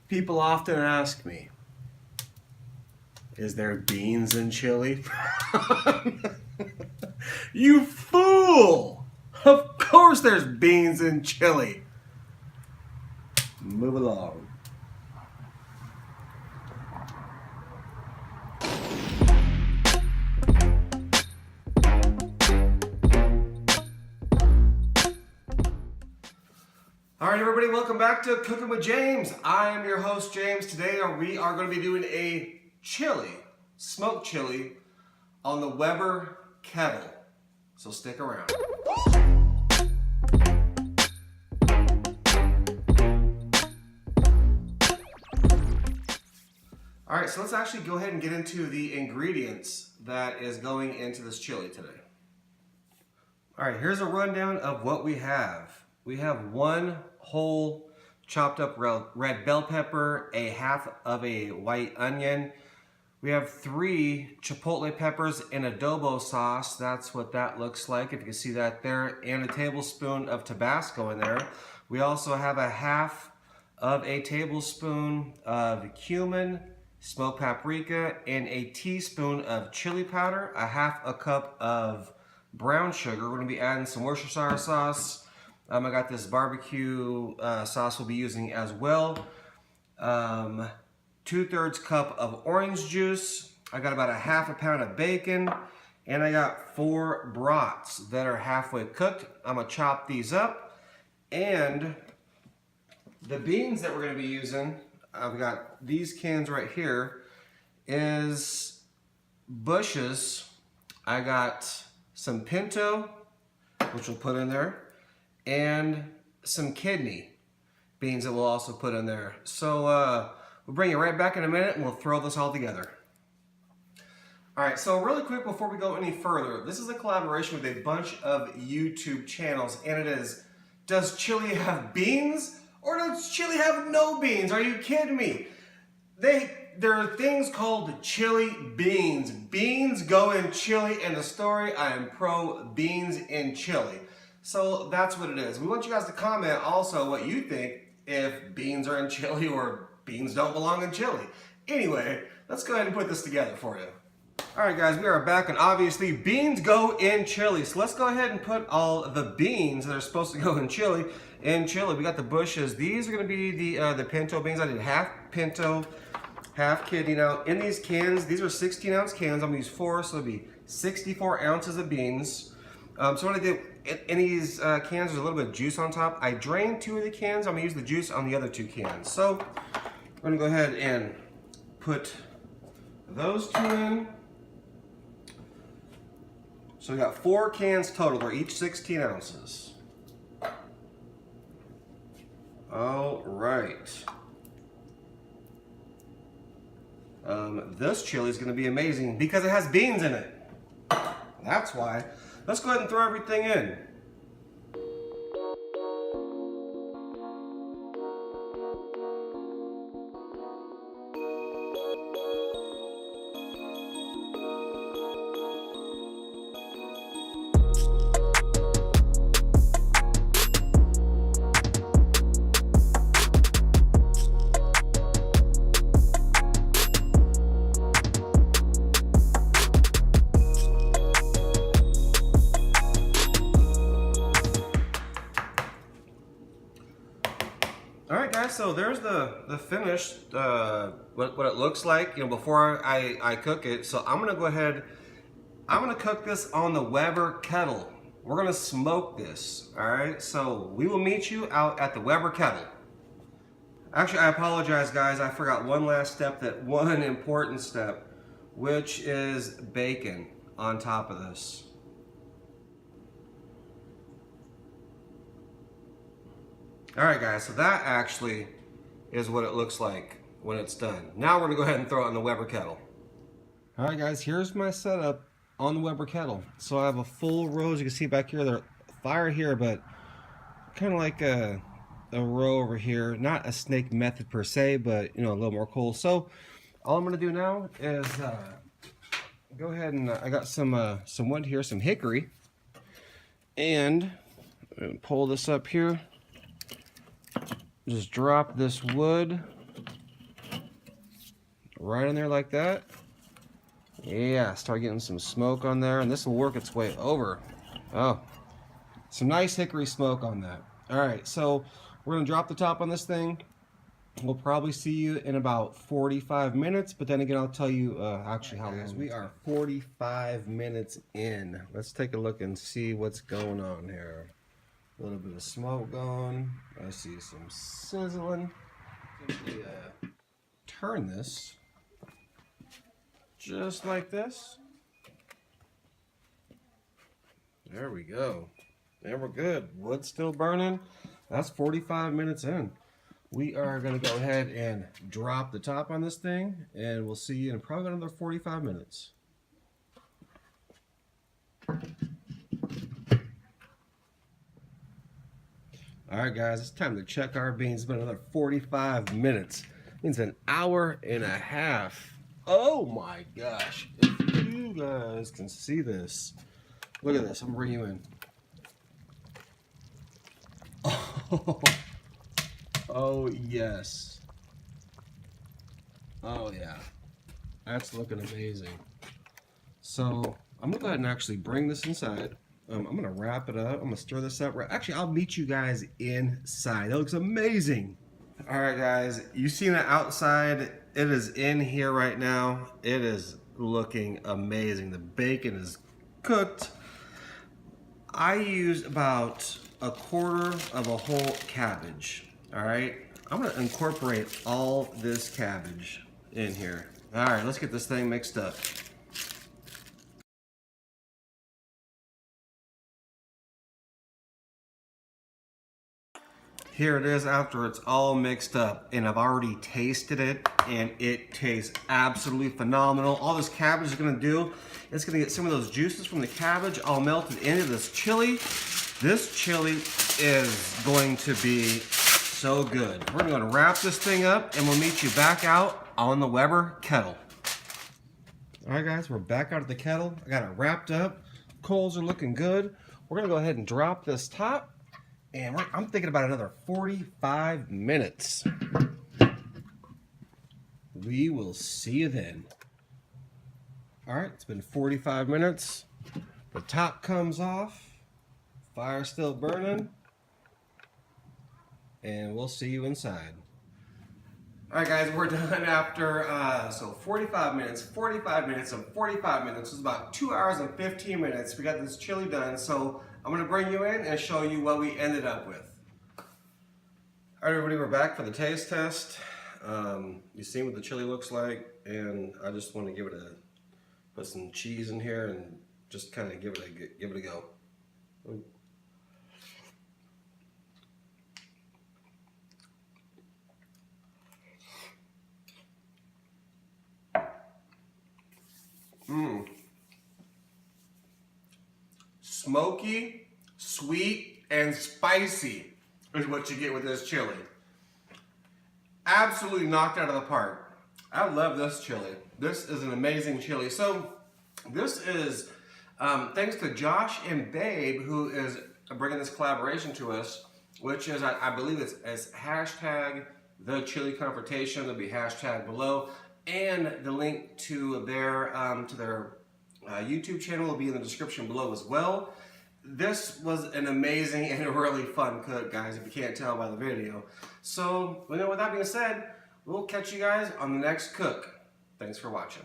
People often ask me, is there beans in chili? You fool! Of course there's beans in chili. Move along. All right, everybody, welcome back to Cooking with James. I am your host, James. Today we are going to be doing a chili, smoked chili, on the Weber kettle. So stick around. All right, so let's actually go ahead and get into the ingredients that is going into this chili today. All right, here's a rundown of what we have. We have one whole chopped up red bell pepper, a half of a white onion. We have 3 chipotle peppers in adobo sauce. That's what that looks like, if you can see that there, and a tablespoon of Tabasco in there. We also have a half of a tablespoon of cumin, smoked paprika, and a teaspoon of chili powder, a half a cup of brown sugar. We're going to be adding some Worcestershire sauce. I got this barbecue sauce we'll be using as well. 2/3 cup of orange juice. I got about a half a pound of bacon. And I got 4 brats that are halfway cooked. I'm going to chop these up. And the beans that we're going to be using, I've got these cans right here, is bushes. I got some pinto, which we'll put in there, and some kidney beans that we'll also put in there. So we'll bring you right back in a minute and we'll throw this all together. All right, so really quick before we go any further, this is a collaboration with a bunch of YouTube channels, and it is, does chili have beans or does chili have no beans? Are you kidding me? There are things called chili beans. Beans go in chili, and the story, I am pro beans in chili. So that's what it is. We want you guys to comment also what you think, if beans are in chili or beans don't belong in chili. Anyway, let's go ahead and put this together for you. All right, guys, we are back, and obviously beans go in chili. So let's go ahead and put all the beans that are supposed to go in chili in chili. We got the bushes. These are going to be the pinto beans. I did half pinto, half kidney. Now, in these cans, these are 16-ounce cans. I'm going to use 4, so it'll be 64 ounces of beans. So what I did, in these cans, there's a little bit of juice on top. I drained 2 of the cans. I'm going to use the juice on the other 2 cans. So we're going to go ahead and put those 2 in. So we got 4 cans total. They're each 16 ounces. All right. This chili is going to be amazing because it has beans in it. That's why. Let's go ahead and throw everything in. All right, guys, so there's the finished, what it looks like, before I cook it. So I'm gonna go ahead, I'm gonna cook this on the Weber kettle. We're gonna smoke this, all right? So we will meet you out at the Weber kettle. Actually, I apologize, guys. I forgot one last step, one important step, which is bacon on top of this. All right, guys, so that actually is what it looks like when it's done. Now we're gonna go ahead and throw it in the Weber kettle. All right, guys, here's my setup on the Weber kettle. So I have a full row, as you can see back here, there's fire here, but kind of like a row over here. Not a snake method per se, but a little more cool. So all I'm gonna do now is go ahead and I got some wood here, some hickory, and pull this up here. Just drop this wood right in there like that. Yeah, start getting some smoke on there, and this will work its way over. Oh, some nice hickory smoke on that. All right, so we're gonna drop the top on this thing. We'll probably see you in about 45 minutes, but then again, I'll tell you actually how long. We are 45 minutes in. Let's take a look and see what's going on here. A little bit of smoke going. I see some sizzling. Simply turn this just like this. There we go. And we're good. Wood's still burning. That's 45 minutes in. We are going to go ahead and drop the top on this thing, and we'll see you in probably another 45 minutes. Alright guys, it's time to check our beans. It's been another 45 minutes. It's an hour and a half. Oh my gosh. If you guys can see this. Look at this. I'm bringing you in. Oh. Oh yes. Oh yeah. That's looking amazing. So I'm gonna go ahead and actually bring this inside. I'm gonna wrap it up. I'm gonna stir this up. Actually, I'll meet you guys inside. That looks amazing. All right, guys. You seen it outside? It is in here right now. It is looking amazing. The bacon is cooked. I used about a quarter of a whole cabbage. All right, I'm gonna incorporate all this cabbage in here. All right, let's get this thing mixed up. Here it is after it's all mixed up, and I've already tasted it, and it tastes absolutely phenomenal. All this cabbage is gonna do, it's gonna get some of those juices from the cabbage all melted into this chili. This chili is going to be so good. We're gonna wrap this thing up, and we'll meet you back out on the Weber kettle. All right, guys, we're back out of the kettle. I got it wrapped up. Coals are looking good. We're gonna go ahead and drop this top, and I'm thinking about another 45 minutes. We will see you then. All right, it's been 45 minutes. The top comes off. Fire's still burning. And we'll see you inside. All right, guys, we're done after, so 45 minutes, 45 minutes, and 45 minutes. It's about 2 hours and 15 minutes. We got this chili done, so I'm gonna bring you in and show you what we ended up with. All right, everybody, we're back for the taste test. You've seen what the chili looks like, and I just want to give it put some cheese in here and just kind of give it a go. Ooh. Smoky, sweet, and spicy is what you get with this chili. Absolutely knocked out of the park. I love this chili. This is an amazing chili. So this is thanks to Josh and Babe, who is bringing this collaboration to us, which is, I believe it's hashtag the chili confrontation. There'll be hashtag below, and the link to their YouTube channel will be in the description below as well. This was an amazing and a really fun cook, guys, if you can't tell by the video. So, with that being said, we'll catch you guys on the next cook. Thanks for watching.